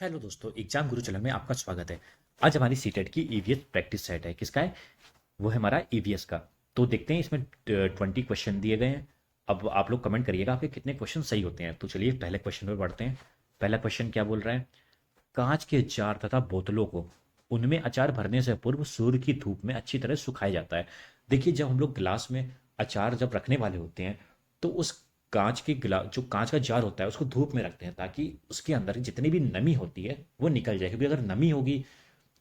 Hello दोस्तों, exam गुरु channel में आपका स्वागत है। आज हमारी सीटेट की ईवीएस प्रैक्टिस सेट है। किसका है? वो है हमारा ईवीएस का। तो देखते हैं, इसमें 20 क्वेश्चन दिए गए हैं। अब आप लोग कमेंट करिएगा आपके कितने क्वेश्चन सही होते हैं। तो चलिए पहले क्वेश्चन पर बढ़ते हैं। पहला क्वेश्चन क्या बोल रहा है? कांच के जार तथा बोतलों को उनमें अचार भरने से पूर्व सूर्य की धूप में अच्छी तरह सुखाया जाता है। देखिए, जब हम लोग गिलास में अचार जब रखने वाले होते हैं तो उस कांच के गिलास, जो कांच का जार होता है, उसको धूप में रखते हैं ताकि उसके अंदर जितनी भी नमी होती है वो निकल जाए। क्योंकि अगर नमी होगी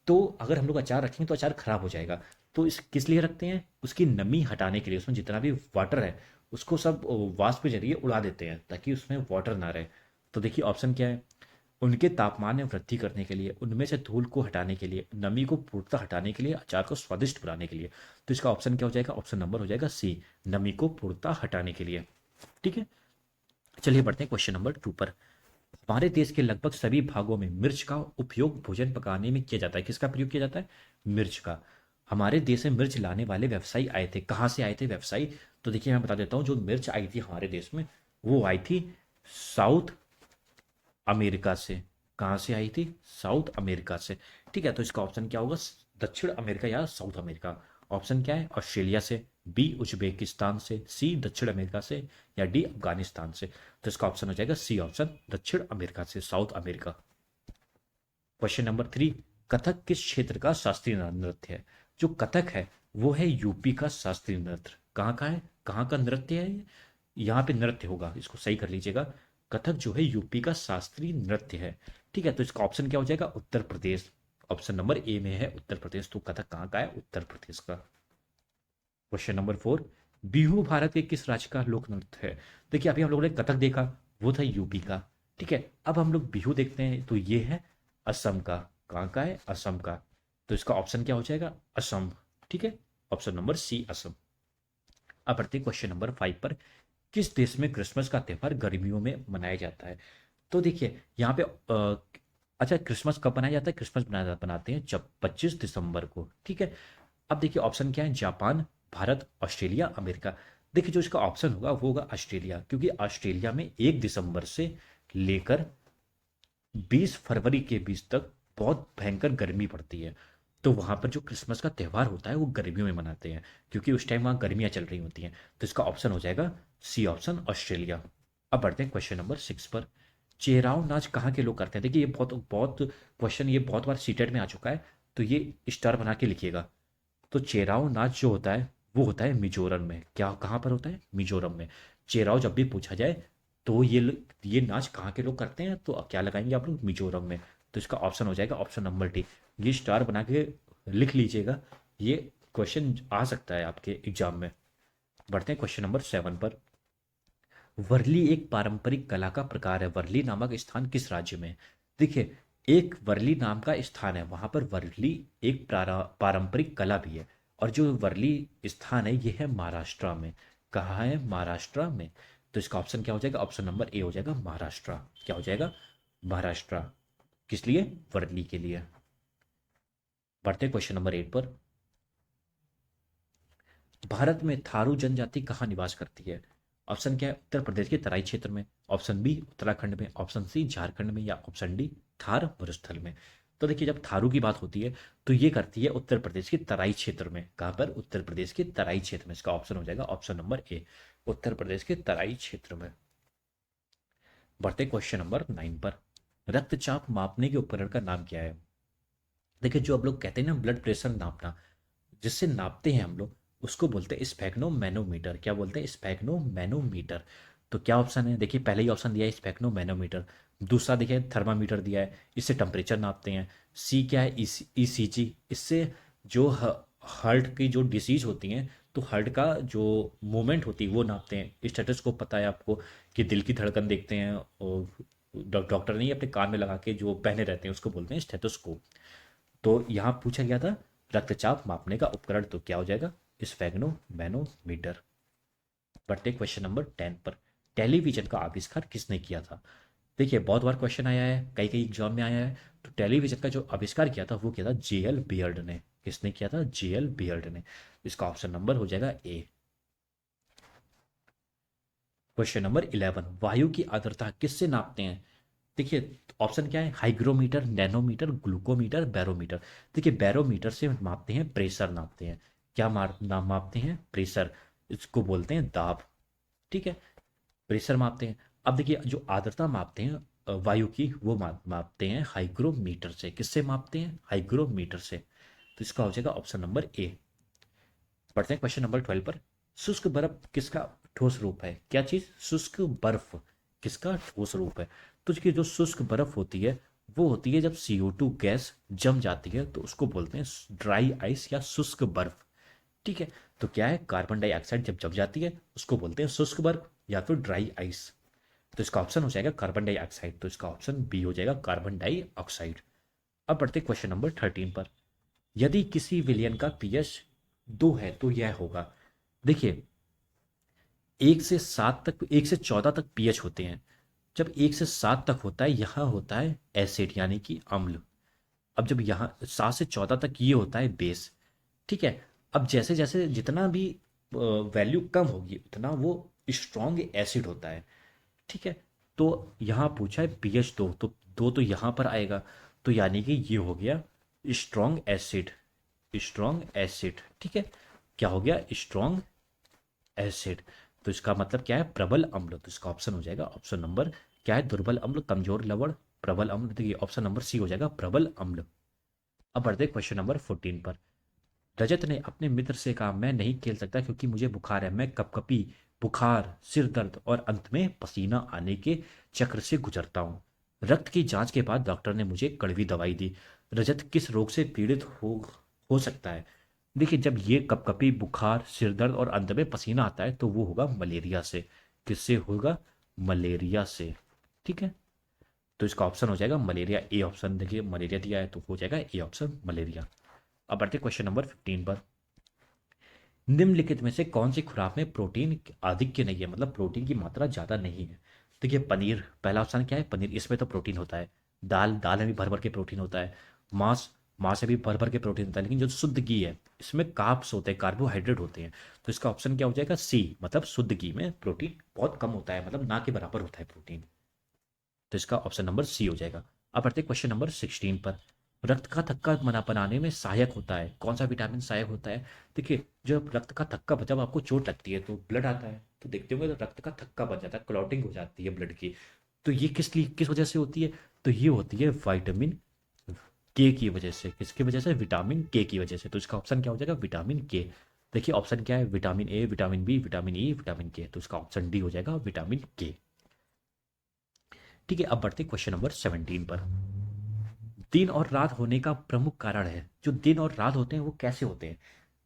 तो अगर हम लोग अचार रखेंगे तो अचार खराब हो जाएगा। तो इस किस लिए रखते हैं? उसकी नमी हटाने के लिए। उसमें जितना भी वाटर है उसको सब वाष्प के जरिए उड़ा देते हैं ताकि उसमें वाटर ना रहे। तो देखिए ऑप्शन क्या है? उनके तापमान में वृद्धि करने के लिए, उनमें से धूल को हटाने के लिए, नमी को पूर्णतः हटाने के लिए, अचार को स्वादिष्ट बनाने के लिए। तो इसका ऑप्शन क्या हो जाएगा? ऑप्शन नंबर हो जाएगा सी, नमी को पूर्णतः हटाने के लिए। ठीक है, चलिए बढ़ते हैं क्वेश्चन नंबर 2 पर। हमारे देश के लगभग सभी भागों में मिर्च का उपयोग भोजन पकाने में किया जाता है। किसका प्रयोग किया जाता है? मिर्च का। हमारे देश में मिर्च लाने वाले व्यवसायी आए थे। कहाँ से आए थे व्यवसायी? तो देखिए मैं बता देता हूँ, जो मिर्च आई थी हमारे देश में वो आई थी साउथ अमेरिका से। कहाँ से आई थी? साउथ अमेरिका से। ठीक है, तो इसका ऑप्शन क्या होगा? दक्षिण अमेरिका या साउथ अमेरिका। ऑप्शन क्या है? ऑस्ट्रेलिया से, बी उज्बेकिस्तान से, सी दक्षिण अमेरिका से, या डी अफगानिस्तान से। तो इसका ऑप्शन हो जाएगा सी ऑप्शन, दक्षिण अमेरिका से, south America. Question number 3। Kathak किस क्षेत्र का शास्त्रीय नृत्य है? जो कथक है वो है यूपी का शास्त्रीय नृत्य। कहाँ का है? कहाँ का नृत्य है ये? यहाँ पे नृत्य होगा, इसको सही कर लीजिएगा। कथक जो है यूपी का शास्त्रीय नृत्य है। ठीक है, तो इसका ऑप्शन क्या हो जाएगा? Uttar Pradesh. Option number A में है उत्तर प्रदेश। तो कथक कहाँ का है? उत्तर प्रदेश का। Question number 4। बिहू भारत के किस राज्य का लोक नृत्य है? देखिए अभी हम लोगों ने कथक देखा, वो था यूपी का। ठीक है, अब हम लोग बिहू देखते हैं तो ये है असम का। कहाँ का है? असम का। तो इसका ऑप्शन क्या हो जाएगा? असम। ठीक है, ऑप्शन नंबर सी असम। अब बढ़ते क्वेश्चन नंबर 5 पर। किस देश में क्रिसमस का त्यौहार गर्मियों में मनाया जाता है? तो देखिए यहाँ पे अच्छा, क्रिसमस कब मनाया जाता है? क्रिसमस बनाते हैं जब 25 दिसंबर को। ठीक है, अब देखिए ऑप्शन क्या है? Japan, Bharat, Australia, America. देखिए जो इसका ऑप्शन होगा वो होगा ऑस्ट्रेलिया, क्योंकि ऑस्ट्रेलिया में 1 दिसंबर से लेकर 20 फरवरी के बीच तक बहुत भयंकर गर्मी पड़ती है। तो वहाँ पर जो क्रिसमस का त्यौहार होता है वो गर्मियों में मनाते हैं, क्योंकि उस टाइम वहाँ गर्मियाँ चल रही होती हैं। तो इसका ऑप्शन हो जाएगा सी ऑप्शन, ऑस्ट्रेलिया। अब बढ़ते हैं क्वेश्चन नंबर 6 पर। चेराव नाच कहाँ के लोग करते हैं? देखिए ये बहुत बहुत क्वेश्चन, ये बहुत बार सीटेट में आ चुका है। तो ये स्टार बना के लिखिएगा। तो चेराव नाच जो होता है वो होता है मिजोरम में। क्या, कहाँ पर होता है? मिजोरम में। चेराव जब भी पूछा जाए तो ये नाच कहाँ के लोग करते हैं, तो क्या लगाएंगे आप लोग? मिजोरम में। तो इसका ऑप्शन हो जाएगा ऑप्शन नंबर डी। ये स्टार बना के लिख लीजिएगा, ये क्वेश्चन आ सकता है आपके एग्जाम में। बढ़ते हैं क्वेश्चन नंबर 7 पर। वर्ली एक पारंपरिक कला का प्रकार है। वर्ली नामक स्थान किस राज्य में है? देखिए, एक वर्ली नाम का स्थान है, वहां पर वर्ली एक पारंपरिक कला भी है। और जो वर्ली स्थान है ये है महाराष्ट्र में। कहाँ है? महाराष्ट्र में। तो इसका ऑप्शन क्या हो जाएगा? ऑप्शन नंबर ए हो जाएगा महाराष्ट्र। क्या हो जाएगा? महाराष्ट्र। किस लिए? वर्ली के लिए। बढ़ते क्वेश्चन नंबर 8 पर। भारत में थारू जनजाति कहाँ निवास करती है? ऑप्शन क्या है? उत्तर प्रदेश के तराई क्षेत्र में, ऑप्शन बी उत्तराखंड में, ऑप्शन सी झारखंड में, या ऑप्शन डी थार मरुस्थल में। तो देखिए जब थारू की बात होती है तो ये करती है उत्तर प्रदेश के तराई क्षेत्र में। कहाँ पर? उत्तर प्रदेश के तराई क्षेत्र में। इसका ऑप्शन हो जाएगा option number A, Uttar Pradesh के तराई क्षेत्र में। बढ़ते क्वेश्चन नंबर 9 पर। रक्तचाप मापने के उपकरण का नाम क्या है? देखिए जो आप लोग कहते हैं ना ब्लड प्रेशर नापना, जिससे नापते हैं हम लोग, उसको बोलते हैं स्पेग्नो मैनोमीटर। क्या बोलते हैं? स्पेग्नो मैनोमीटर। तो क्या ऑप्शन है? देखिए पहले ही ऑप्शन दिया है स्पेग्नो मैनोमीटर। दूसरा देखिए थर्मामीटर दिया है, इससे टेम्परेचर नापते हैं। सी क्या है? ईसीजी, इससे जो हार्ट की जो डिसीज होती हैं तो हार्ट का जो मूवमेंट होती है वो नापते हैं। स्टेथोस्कोप पता है आपको, कि दिल की धड़कन देखते हैं, और डॉक्टर नहीं अपने कान में लगा के जो पहने रहते हैं उसको बोलते हैं स्टेथोस्कोप। तो यहाँ पूछा गया था रक्तचाप मापने का उपकरण, तो क्या हो जाएगा? स्फेग्नो मैनोमीटर। बढ़ते क्वेश्चन नंबर 10 पर। टेलीविजन का आविष्कार किसने किया था? देखिए बहुत बार क्वेश्चन आया है, कई कई एग्जाम में आया है। तो टेलीविजन का जो आविष्कार किया था वो किया था जेएल बियर्ड ने। किसने किया था? जेएल बियर्ड ने। इसका ऑप्शन नंबर हो जाएगा ए। Question number 11। वायु की आर्द्रता किससे नापते हैं? देखिए ऑप्शन क्या है, हाइग्रोमीटर, नैनोमीटर, ग्लूकोमीटर, बैरोमीटर। देखिए बैरोमीटर से मापते हैं, प्रेशर नापते हैं। क्या नाम मापते हैं, प्रेशर, इसको बोलते हैं दाब। ठीक है, प्रेशर मापते हैं। अब देखिए जो आर्द्रता मापते हैं वायु की, वो मापते हैं हाइग्रोमीटर से। किससे मापते हैं, हाइग्रोमीटर से। तो इसका हो जाएगा ऑप्शन नंबर ए। पढ़ते हैं क्वेश्चन नंबर 12 पर। शुष्क बर्फ किसका ठोस रूप है, क्या चीज, शुष्क बर्फ किसका ठोस रूप है। तो देखिए जो शुष्क बर्फ होती है वो होती है जब CO2 गैस जम जाती है तो उसको बोलते हैं ड्राई आइस या शुष्क बर्फ। ठीक है, तो क्या है, कार्बन डाइऑक्साइड जब जम जाती है उसको बोलते हैं शुष्क बर्फ या फिर ड्राई आइस। तो इसका ऑप्शन हो जाएगा कार्बन डाइऑक्साइड। तो इसका ऑप्शन बी हो जाएगा कार्बन डाइऑक्साइड। अब बढ़ते क्वेश्चन नंबर 13 पर। यदि किसी विलयन का पीएच 2 है तो यह होगा। देखिए 1 से 7 तक, 1 से 14 तक पीएच होते हैं। जब 1 से 7 तक होता है यहाँ होता है एसिड यानी कि अम्ल। अब जब यहाँ 7 से 14 तक ये होता है बेस। ठीक है, अब जैसे जैसे जितना भी वैल्यू कम होगी उतना वो स्ट्रॉन्ग एसिड होता है। ठीक है, तो यहाँ पूछा है pH 2, तो 2 तो यहाँ पर आएगा। तो यानी कि ये हो गया स्ट्रॉन्ग एसिड, स्ट्रॉन्ग एसिड। ठीक है, क्या हो गया, स्ट्रॉन्ग एसिड। तो इसका मतलब क्या है, प्रबल अम्ल। तो इसका ऑप्शन हो जाएगा ऑप्शन नंबर क्या है, दुर्बल अम्ल, कमजोर लवण, प्रबल अम्ल। देखिए ऑप्शन नंबर सी हो जाएगा प्रबल अम्ल। अब बढ़ते क्वेश्चन नंबर 14 पर। रजत ने अपने मित्र से कहा, मैं नहीं खेल सकता क्योंकि मुझे बुखार है। मैं कपकपी, बुखार, सिर दर्द और अंत में पसीना आने के चक्र से गुजरता हूँ। रक्त की जांच के बाद डॉक्टर ने मुझे कड़वी दवाई दी। रजत किस रोग से पीड़ित हो सकता है। देखिए जब ये कपकपी, बुखार, सिर दर्द और अंत में पसीना आता है तो वो होगा मलेरिया से। किससे होगा, मलेरिया से। ठीक है, तो इसका ऑप्शन हो जाएगा मलेरिया, ए ऑप्शन। देखिए मलेरिया दिया है तो हो जाएगा ए ऑप्शन, मलेरिया। अब बढ़ते क्वेश्चन नंबर 15 पर। निम्नलिखित में से कौन सी खुराक में प्रोटीन आधिक्य नहीं है, मतलब प्रोटीन की मात्रा ज्यादा नहीं है। देखिए पनीर, पहला ऑप्शन क्या है, पनीर, इसमें तो प्रोटीन होता है। दाल, दाल में भी भर भर के प्रोटीन होता है। मांस, मांस में भी भर भर के प्रोटीन होता है। लेकिन जो शुद्ध घी है इसमें कार्ब्स होते हैं, कार्बोहाइड्रेट होते हैं। तो इसका ऑप्शन क्या हो जाएगा, सी, मतलब शुद्ध घी में प्रोटीन बहुत कम होता है, मतलब ना के बराबर होता है प्रोटीन। तो इसका ऑप्शन नंबर सी हो जाएगा। अब बढ़ते क्वेश्चन नंबर 16 पर। रक्त का थक्का मना बनाने में सहायक होता है, कौन सा विटामिन सहायक होता है। देखिए जब रक्त का थक्का, जब आपको चोट लगती है तो ब्लड आता है, तो देखते होंगे तो रक्त का थक्का बन जाता है, क्लॉटिंग हो जाती है ब्लड की। तो ये किस लिए, किस वजह से होती है, तो ये होती है विटामिन के की वजह से। किसकी वजह से, विटामिन के की वजह से। तो इसका ऑप्शन क्या हो जाएगा, विटामिन के। देखिए ऑप्शन क्या है, vitamin A, vitamin B, vitamin E, vitamin K. तो इसका ऑप्शन डी हो जाएगा विटामिन के। ठीक है, अब बढ़ते क्वेश्चन नंबर 17 पर। दिन और रात होने का प्रमुख कारण है, जो दिन और रात होते हैं वो कैसे होते हैं।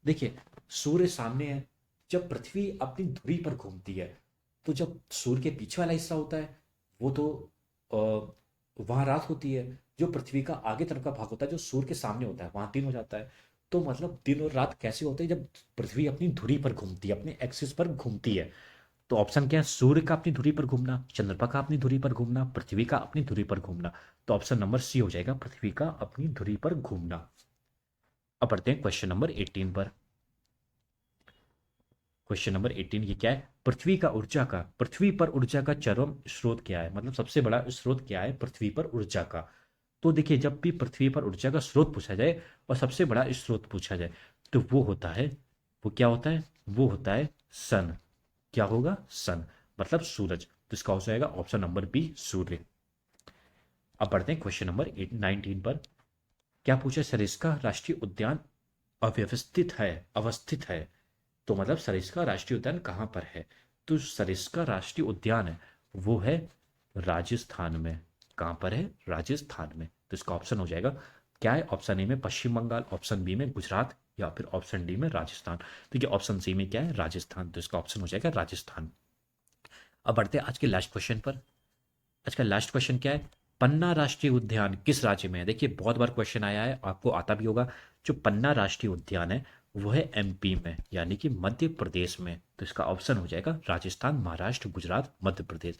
देखिए सूर्य सामने है, जब पृथ्वी अपनी धुरी पर घूमती है तो जब सूर्य के पीछे वाला हिस्सा होता है वो तो वहां रात होती है। जो पृथ्वी का आगे तरफ का भाग होता है जो सूर्य के सामने होता है वहां दिन हो जाता है। तो मतलब दिन और रात कैसे होते हैं, जब पृथ्वी अपनी धुरी पर घूमती है, अपने एक्सिस पर घूमती है। तो ऑप्शन क्या है, सूर्य का अपनी धुरी पर घूमना, चंद्रमा का अपनी धुरी पर घूमना, पृथ्वी का अपनी धुरी पर घूमना। तो ऑप्शन नंबर सी हो जाएगा, पृथ्वी का अपनी धुरी पर घूमना। अब बढ़ते हैं क्वेश्चन नंबर 18 पर। क्वेश्चन नंबर 18 ये क्या है, पृथ्वी पर ऊर्जा का चरम स्रोत क्या है, मतलब सबसे बड़ा स्रोत क्या है पृथ्वी पर ऊर्जा का। तो देखिए जब भी पृथ्वी पर ऊर्जा का स्रोत पूछा जाए और सबसे बड़ा स्रोत पूछा जाए तो वो होता है, वो क्या होता है, वो होता है सन। क्या होगा, सन, मतलब सूरज। तो इसका हो जाएगा ऑप्शन नंबर बी, सूर्य। अब बढ़ते हैं क्वेश्चन नंबर 19 पर। क्या पूछा, सरिस्का राष्ट्रीय उद्यान अव्यवस्थित है, अवस्थित है। तो मतलब सरिस्का राष्ट्रीय उद्यान कहाँ पर है। तो सरिस्का राष्ट्रीय उद्यान है वो है राजस्थान में। कहाँ पर है, राजस्थान में। तो इसका ऑप्शन हो जाएगा क्या है, ऑप्शन ए में पश्चिम बंगाल, ऑप्शन बी में गुजरात, या फिर ऑप्शन डी में राजस्थान। तो ये ऑप्शन सी में क्या है, राजस्थान। तो इसका ऑप्शन हो जाएगा राजस्थान। अब बढ़ते हैं आज के लास्ट क्वेश्चन पर। आज का लास्ट क्वेश्चन क्या है, पन्ना राष्ट्रीय उद्यान किस राज्य में है। देखिए बहुत बार क्वेश्चन आया है, आपको आता भी होगा। जो पन्ना राष्ट्रीय उद्यान है वो है एमपी में, यानी कि मध्य प्रदेश में। तो इसका ऑप्शन हो जाएगा राजस्थान, महाराष्ट्र, गुजरात, मध्य प्रदेश।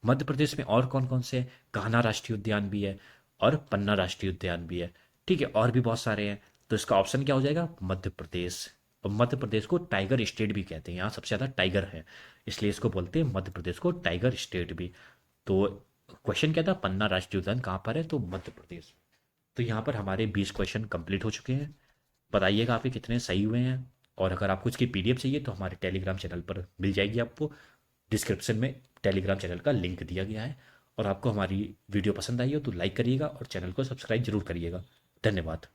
मध्य प्रदेश में और कौन कौन से हैं, कान्हा राष्ट्रीय उद्यान भी है और पन्ना राष्ट्रीय उद्यान भी है। ठीक है, और भी बहुत सारे हैं। तो इसका ऑप्शन क्या हो जाएगा, मध्य प्रदेश। और मध्य प्रदेश को टाइगर स्टेट भी कहते हैं, यहाँ सबसे ज़्यादा टाइगर है, इसलिए इसको बोलते हैं मध्य प्रदेश को टाइगर स्टेट भी। तो क्वेश्चन क्या था, पन्ना राष्ट्रीय उद्यान कहाँ पर है, तो मध्य प्रदेश। तो यहाँ पर हमारे 20 क्वेश्चन कंप्लीट हो चुके हैं। बताइएगा आपके कितने सही हुए हैं। और अगर आपको इसकी पीडीएफ चाहिए तो हमारे टेलीग्राम चैनल पर मिल जाएगी आपको। डिस्क्रिप्शन में टेलीग्राम चैनल का लिंक दिया गया है। और आपको हमारी वीडियो पसंद आई हो तो लाइक करिएगा और चैनल को सब्सक्राइब जरूर करिएगा। धन्यवाद।